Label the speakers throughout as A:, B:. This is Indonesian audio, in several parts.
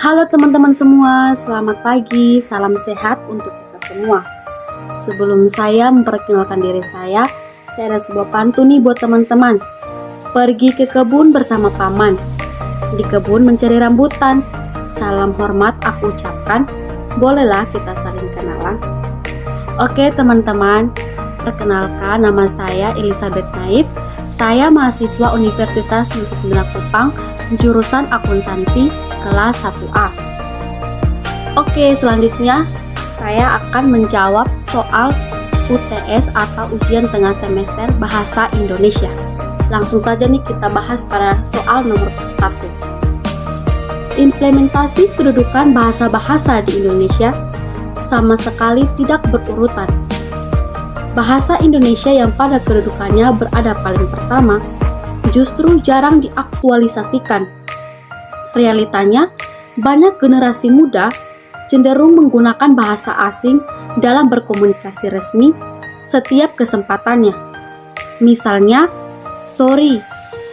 A: Halo teman-teman semua, selamat pagi, salam sehat untuk kita semua. Sebelum saya memperkenalkan diri saya ada sebuah pantun nih buat teman-teman. Pergi ke kebun bersama paman, di kebun mencari rambutan. Salam hormat aku ucapkan, bolehlah kita saling kenalan. Oke teman-teman, perkenalkan nama saya Elizabeth Naif. Saya mahasiswa Universitas Nusa Tenggara Kupang, jurusan akuntansi kelas 1A. Oke, selanjutnya saya akan menjawab soal UTS atau ujian tengah semester bahasa Indonesia. Langsung saja nih kita bahas pada soal nomor 1. Implementasi kedudukan bahasa-bahasa di Indonesia sama sekali tidak berurutan. Bahasa Indonesia yang pada kedudukannya berada paling pertama justru jarang diaktualisasikan. Realitanya, banyak generasi muda cenderung menggunakan bahasa asing dalam berkomunikasi resmi setiap kesempatannya. Misalnya, sorry,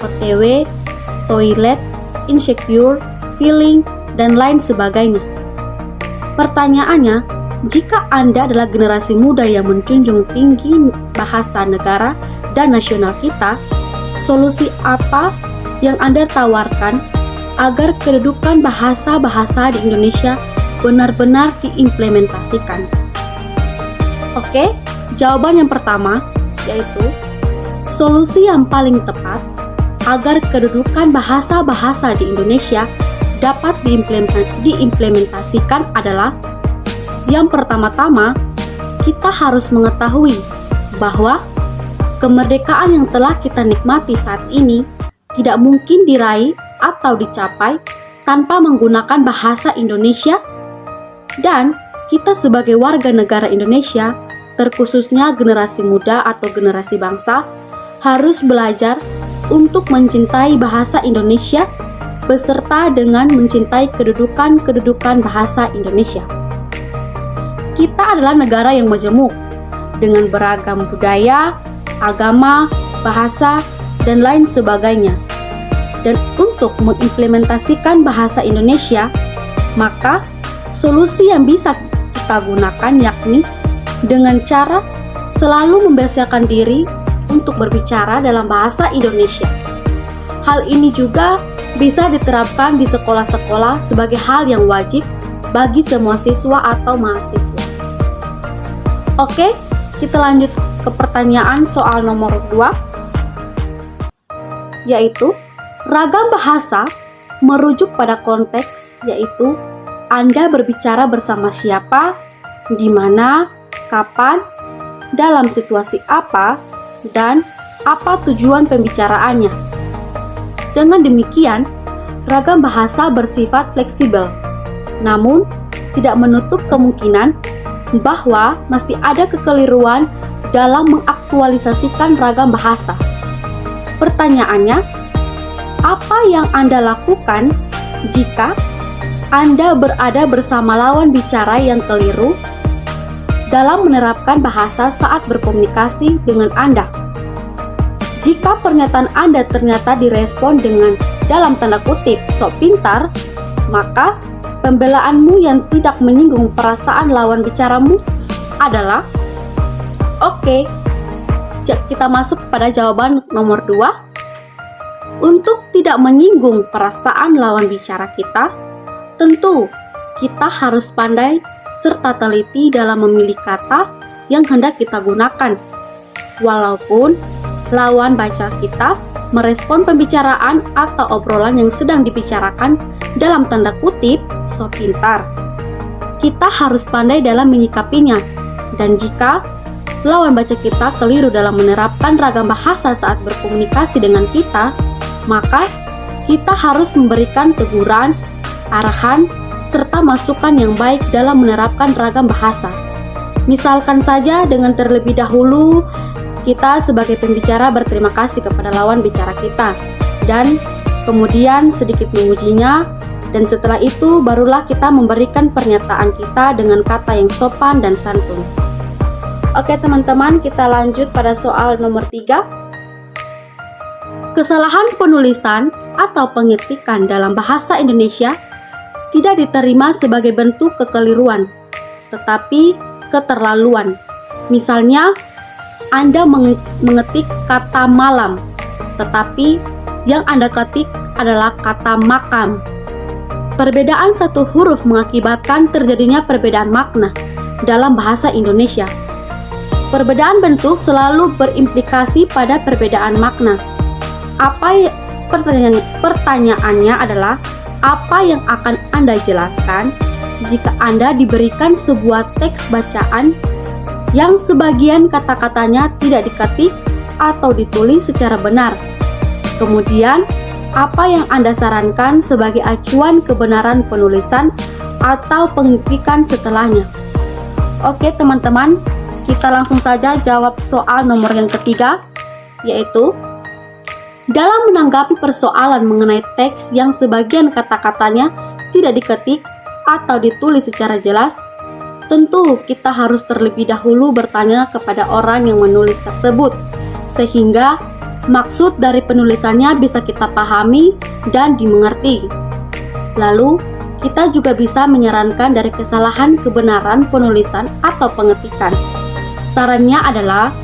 A: OTW, toilet, insecure, feeling, dan lain sebagainya. Pertanyaannya, jika Anda adalah generasi muda yang menjunjung tinggi bahasa negara dan nasional kita, solusi apa yang Anda tawarkan agar kedudukan bahasa-bahasa di Indonesia benar-benar diimplementasikan? Oke, jawaban yang pertama yaitu solusi yang paling tepat agar kedudukan bahasa-bahasa di Indonesia dapat diimplementasikan adalah yang pertama-tama, kita harus mengetahui bahwa kemerdekaan yang telah kita nikmati saat ini tidak mungkin diraih atau dicapai tanpa menggunakan bahasa Indonesia, dan kita sebagai warga negara Indonesia, terkhususnya generasi muda atau generasi bangsa, harus belajar untuk mencintai bahasa Indonesia beserta dengan mencintai kedudukan bahasa Indonesia. Kita adalah negara yang majemuk dengan beragam budaya, agama, bahasa, dan lain sebagainya. Dan untuk mengimplementasikan bahasa Indonesia, maka solusi yang bisa kita gunakan yakni dengan cara selalu membiasakan diri untuk berbicara dalam bahasa Indonesia. Hal ini juga bisa diterapkan di sekolah-sekolah sebagai hal yang wajib bagi semua siswa atau mahasiswa. Oke, kita lanjut ke pertanyaan soal nomor 2, yaitu ragam bahasa merujuk pada konteks, yaitu Anda berbicara bersama siapa, di mana, kapan, dalam situasi apa, dan apa tujuan pembicaraannya. Dengan demikian, ragam bahasa bersifat fleksibel, namun tidak menutup kemungkinan bahwa masih ada kekeliruan dalam mengaktualisasikan ragam bahasa. Pertanyaannya, apa yang Anda lakukan jika Anda berada bersama lawan bicara yang keliru dalam menerapkan bahasa saat berkomunikasi dengan Anda? Jika pernyataan Anda ternyata direspon dengan dalam tanda kutip sok pintar, maka pembelaanmu yang tidak menyinggung perasaan lawan bicaramu adalah oke. Kita masuk pada jawaban nomor 2. Untuk tidak menyinggung perasaan lawan bicara kita, tentu kita harus pandai serta teliti dalam memilih kata yang hendak kita gunakan. Walaupun lawan baca kita merespon pembicaraan atau obrolan yang sedang dibicarakan dalam tanda kutip sok pintar, kita harus pandai dalam menyikapinya. Dan jika lawan baca kita keliru dalam menerapkan ragam bahasa saat berkomunikasi dengan kita, maka kita harus memberikan teguran, arahan, serta masukan yang baik dalam menerapkan ragam bahasa. Misalkan saja dengan terlebih dahulu kita sebagai pembicara berterima kasih kepada lawan bicara kita, dan kemudian sedikit mengujinya, dan setelah itu barulah kita memberikan pernyataan kita dengan kata yang sopan dan santun. Oke teman-teman, kita lanjut pada soal nomor 3. Kesalahan penulisan atau pengetikan dalam bahasa Indonesia tidak diterima sebagai bentuk kekeliruan, tetapi keterlaluan. Misalnya, Anda mengetik kata malam, tetapi yang Anda ketik adalah kata makam. Perbedaan satu huruf mengakibatkan terjadinya perbedaan makna dalam bahasa Indonesia. Perbedaan bentuk selalu berimplikasi pada perbedaan makna. Pertanyaannya adalah, apa yang akan Anda jelaskan jika Anda diberikan sebuah teks bacaan yang sebagian kata-katanya tidak diketik atau ditulis secara benar? Kemudian, apa yang Anda sarankan sebagai acuan kebenaran penulisan atau pengetikan setelahnya? Oke teman-teman, kita langsung saja jawab soal nomor yang ketiga, yaitu dalam menanggapi persoalan mengenai teks yang sebagian kata-katanya tidak diketik atau ditulis secara jelas, tentu kita harus terlebih dahulu bertanya kepada orang yang menulis tersebut, sehingga maksud dari penulisannya bisa kita pahami dan dimengerti. Lalu, kita juga bisa menyarankan dari kesalahan kebenaran penulisan atau pengetikan. Sarannya adalah,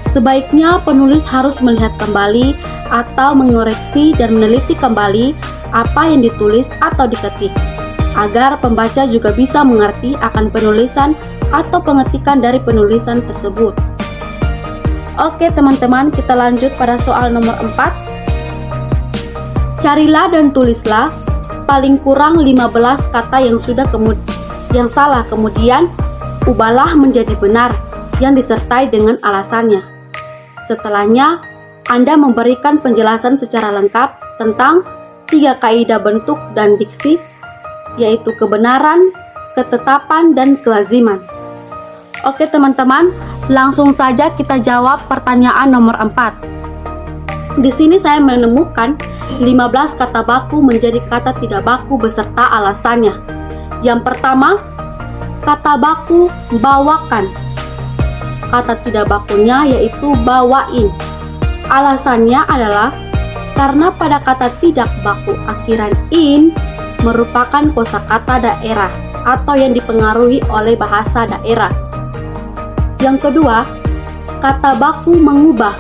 A: sebaiknya penulis harus melihat kembali atau mengoreksi dan meneliti kembali apa yang ditulis atau diketik, agar pembaca juga bisa mengerti akan penulisan atau pengetikan dari penulisan tersebut. Oke teman-teman, kita lanjut pada soal nomor 4. Carilah dan tulislah paling kurang 15 kata yang salah, kemudian ubahlah menjadi benar yang disertai dengan alasannya. Setelahnya, Anda memberikan penjelasan secara lengkap tentang 3 kaidah bentuk dan diksi, yaitu kebenaran, ketetapan, dan kelaziman. Oke teman-teman, langsung saja kita jawab pertanyaan nomor 4. Di sini saya menemukan 15 kata baku menjadi kata tidak baku beserta alasannya. Yang pertama, kata baku bawakan. Kata tidak bakunya yaitu bawain. Alasannya adalah karena pada kata tidak baku akhiran in merupakan kosakata daerah atau yang dipengaruhi oleh bahasa daerah. Yang kedua, kata baku mengubah.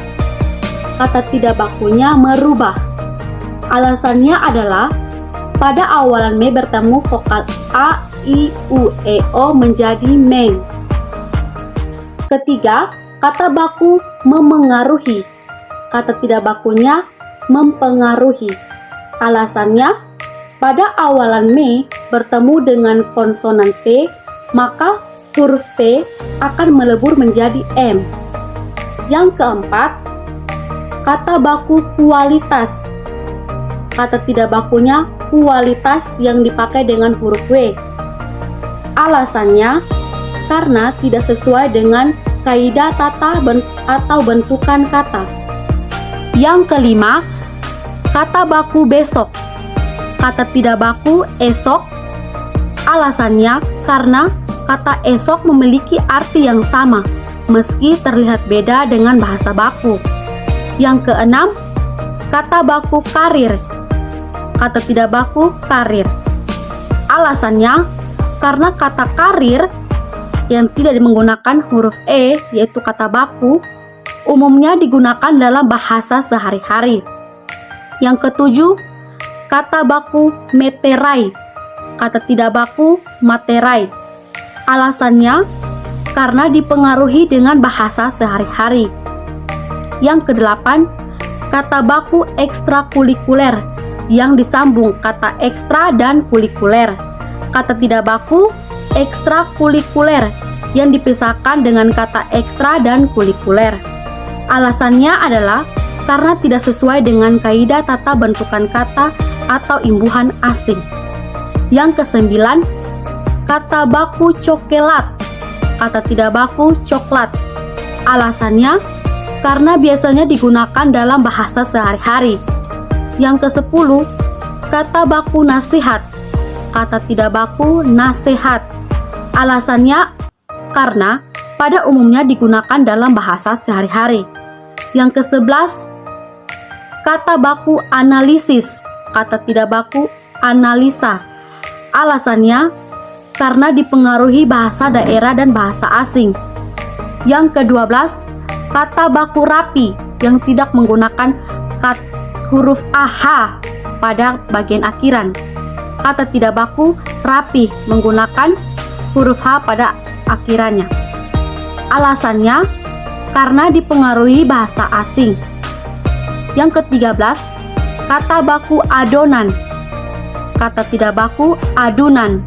A: Kata tidak bakunya merubah. Alasannya adalah pada awalan me bertemu vokal a, i, u, e, o menjadi meng. Ketiga, kata baku memengaruhi. Kata tidak bakunya mempengaruhi. Alasannya, pada awalan me bertemu dengan konsonan p, maka huruf p akan melebur menjadi m. Yang keempat, kata baku kualitas. Kata tidak bakunya kualitas yang dipakai dengan huruf w. Alasannya, karena tidak sesuai dengan kaidah tata atau bentukan kata. Yang kelima, kata baku besok. Kata tidak baku esok. Alasannya karena kata esok memiliki arti yang sama, meski terlihat beda dengan bahasa baku. Yang keenam, kata baku karir. Kata tidak baku karir. Alasannya karena kata karir yang tidak menggunakan huruf e, yaitu kata baku, umumnya digunakan dalam bahasa sehari-hari. Yang ketujuh, kata baku meterai. Kata tidak baku materai. Alasannya karena dipengaruhi dengan bahasa sehari-hari. Yang kedelapan, kata baku ekstrakurikuler yang disambung kata ekstra dan kulikuler. Kata tidak baku ekstrakurikuler yang dipisahkan dengan kata ekstra dan kulikuler. Alasannya adalah karena tidak sesuai dengan kaidah tata bentukan kata atau imbuhan asing. Yang kesembilan, kata baku cokelat. Kata tidak baku coklat. Alasannya karena biasanya digunakan dalam bahasa sehari-hari. Yang kesepuluh, kata baku nasihat. Kata tidak baku nasihat. Alasannya karena pada umumnya digunakan dalam bahasa sehari-hari. Yang ke-11, kata baku analisis. Kata tidak baku analisa. Alasannya, karena dipengaruhi bahasa daerah dan bahasa asing. Yang ke-12, kata baku rapi yang tidak menggunakan huruf AH pada bagian akhiran. Kata tidak baku rapi menggunakan huruf H pada akhirannya. Alasannya, karena dipengaruhi bahasa asing. Yang ke-13, kata baku adonan. Kata tidak baku adunan.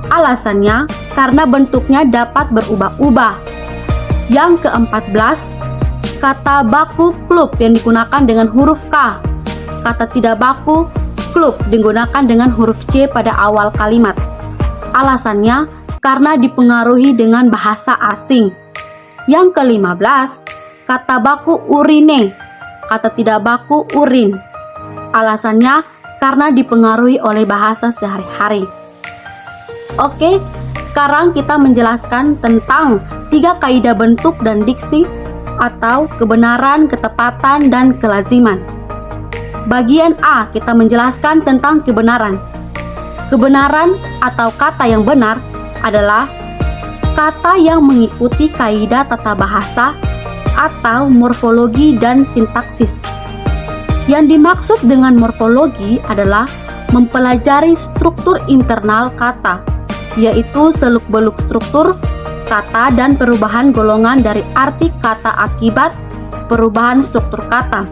A: Alasannya, karena bentuknya dapat berubah-ubah. Yang ke-14, kata baku klub yang digunakan dengan huruf K. Kata tidak baku klub digunakan dengan huruf C pada awal kalimat. Alasannya, karena dipengaruhi dengan bahasa asing. Yang ke-15, kata baku urine. Kata tidak baku urin. Alasannya, karena dipengaruhi oleh bahasa sehari-hari. Oke, sekarang kita menjelaskan tentang 3 kaidah bentuk dan diksi atau kebenaran, ketepatan, dan kelaziman. Bagian A, kita menjelaskan tentang kebenaran. Kebenaran atau kata yang benar adalah kata yang mengikuti kaidah tata bahasa atau morfologi dan sintaksis. Yang dimaksud dengan morfologi adalah mempelajari struktur internal kata, yaitu seluk-beluk struktur kata dan perubahan golongan dari arti kata akibat perubahan struktur kata.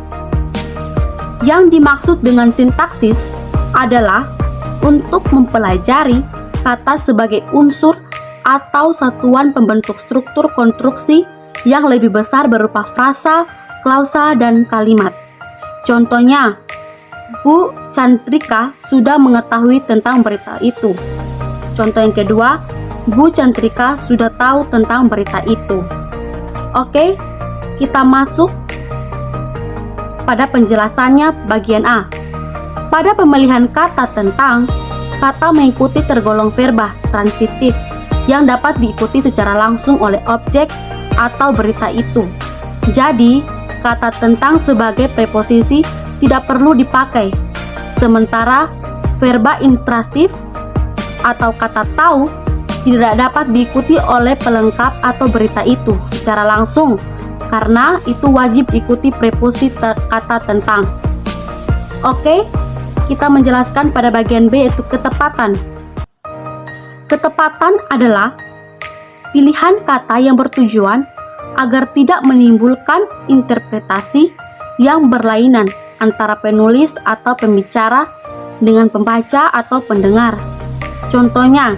A: Yang dimaksud dengan sintaksis adalah untuk mempelajari kata sebagai unsur atau satuan pembentuk struktur konstruksi yang lebih besar berupa frasa, klausa, dan kalimat. Contohnya, Bu Cantrika sudah mengetahui tentang berita itu. Contoh yang kedua, Bu Cantrika sudah tahu tentang berita itu. Oke, kita masuk pada penjelasannya bagian A. Pada pemilihan kata tentang, kata mengikuti tergolong verba transitif yang dapat diikuti secara langsung oleh objek atau berita itu. Jadi, kata tentang sebagai preposisi tidak perlu dipakai. Sementara verba intrasif atau kata tahu tidak dapat diikuti oleh pelengkap atau berita itu secara langsung karena itu wajib diikuti preposisi kata tentang. Oke, kita menjelaskan pada bagian B yaitu ketepatan. Ketepatan adalah pilihan kata yang bertujuan agar tidak menimbulkan interpretasi yang berlainan antara penulis atau pembicara dengan pembaca atau pendengar. Contohnya,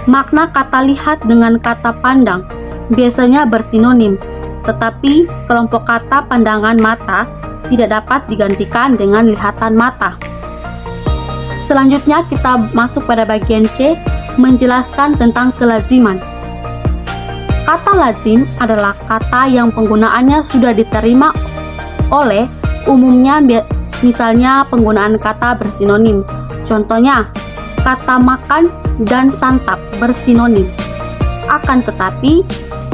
A: makna kata lihat dengan kata pandang biasanya bersinonim, tetapi kelompok kata pandangan mata tidak dapat digantikan dengan lihatan mata. Selanjutnya kita masuk pada bagian C, menjelaskan tentang kelaziman. Kata lazim adalah kata yang penggunaannya sudah diterima oleh umumnya, misalnya penggunaan kata bersinonim. Contohnya, kata makan dan santap bersinonim. Akan tetapi,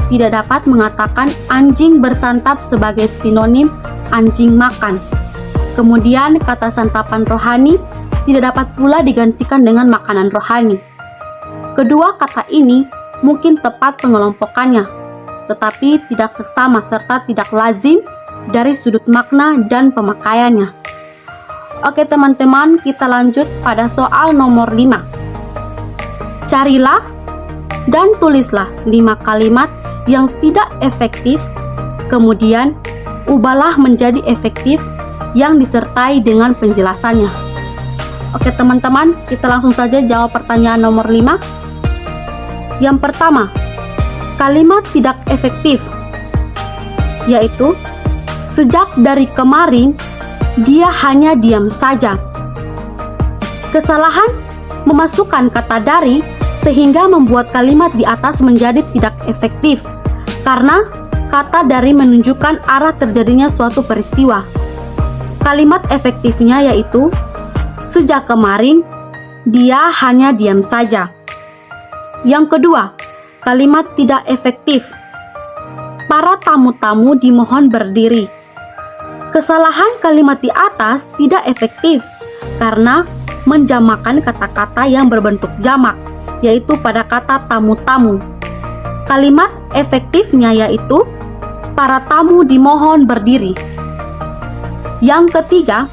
A: tidak dapat mengatakan anjing bersantap sebagai sinonim anjing makan. Kemudian, kata santapan rohani tidak dapat pula digantikan dengan makanan rohani. Kedua kata ini mungkin tepat pengelompokannya, tetapi tidak seksama serta tidak lazim dari sudut makna dan pemakaiannya. Oke teman-teman, kita lanjut pada soal nomor 5. Carilah dan tulislah 5 kalimat yang tidak efektif, kemudian ubahlah menjadi efektif yang disertai dengan penjelasannya. Oke teman-teman, kita langsung saja jawab pertanyaan nomor 5. Yang pertama, kalimat tidak efektif, yaitu sejak dari kemarin dia hanya diam saja. Kesalahan memasukkan kata dari sehingga membuat kalimat di atas menjadi tidak efektif karena kata dari menunjukkan arah terjadinya suatu peristiwa. Kalimat efektifnya yaitu sejak kemarin dia hanya diam saja. Yang kedua, kalimat tidak efektif. Para tamu-tamu dimohon berdiri. Kesalahan kalimat di atas tidak efektif karena menjamakan kata-kata yang berbentuk jamak, yaitu pada kata tamu-tamu. Kalimat efektifnya yaitu para tamu dimohon berdiri. Yang ketiga,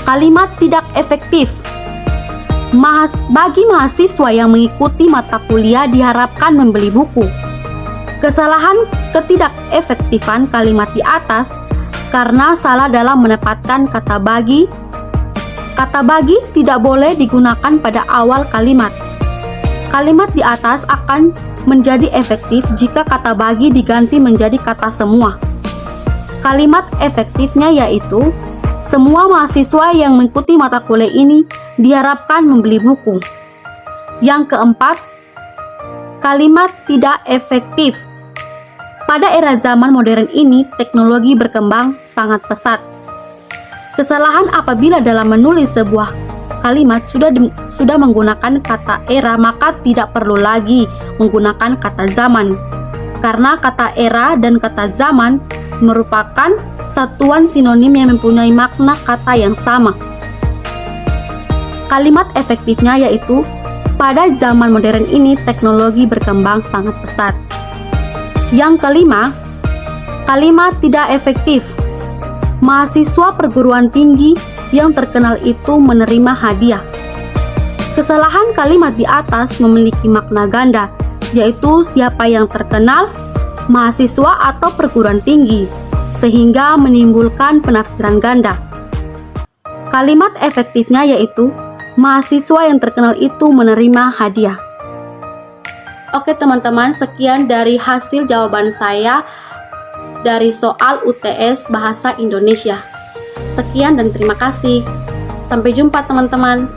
A: kalimat tidak efektif. Bagi mahasiswa yang mengikuti mata kuliah diharapkan membeli buku. Kesalahan ketidakefektifan kalimat di atas karena salah dalam menempatkan kata bagi. Kata bagi tidak boleh digunakan pada awal kalimat. Kalimat di atas akan menjadi efektif jika kata bagi diganti menjadi kata semua. Kalimat efektifnya yaitu semua mahasiswa yang mengikuti mata kuliah ini diharapkan membeli buku. Yang keempat, kalimat tidak efektif. Pada era zaman modern ini, teknologi berkembang sangat pesat. Kesalahan apabila dalam menulis sebuah kalimat sudah menggunakan kata era, maka tidak perlu lagi menggunakan kata zaman. Karena kata era dan kata zaman merupakan satuan sinonim yang mempunyai makna kata yang sama. Kalimat efektifnya yaitu pada zaman modern ini teknologi berkembang sangat pesat. Yang kelima, kalimat tidak efektif. Mahasiswa perguruan tinggi yang terkenal itu menerima hadiah. Kesalahan kalimat di atas memiliki makna ganda, yaitu siapa yang terkenal, mahasiswa atau perguruan tinggi, sehingga menimbulkan penafsiran ganda. Kalimat efektifnya yaitu mahasiswa yang terkenal itu menerima hadiah. Oke teman-teman, sekian dari hasil jawaban saya dari soal UTS Bahasa Indonesia. Sekian dan terima kasih. Sampai jumpa teman-teman.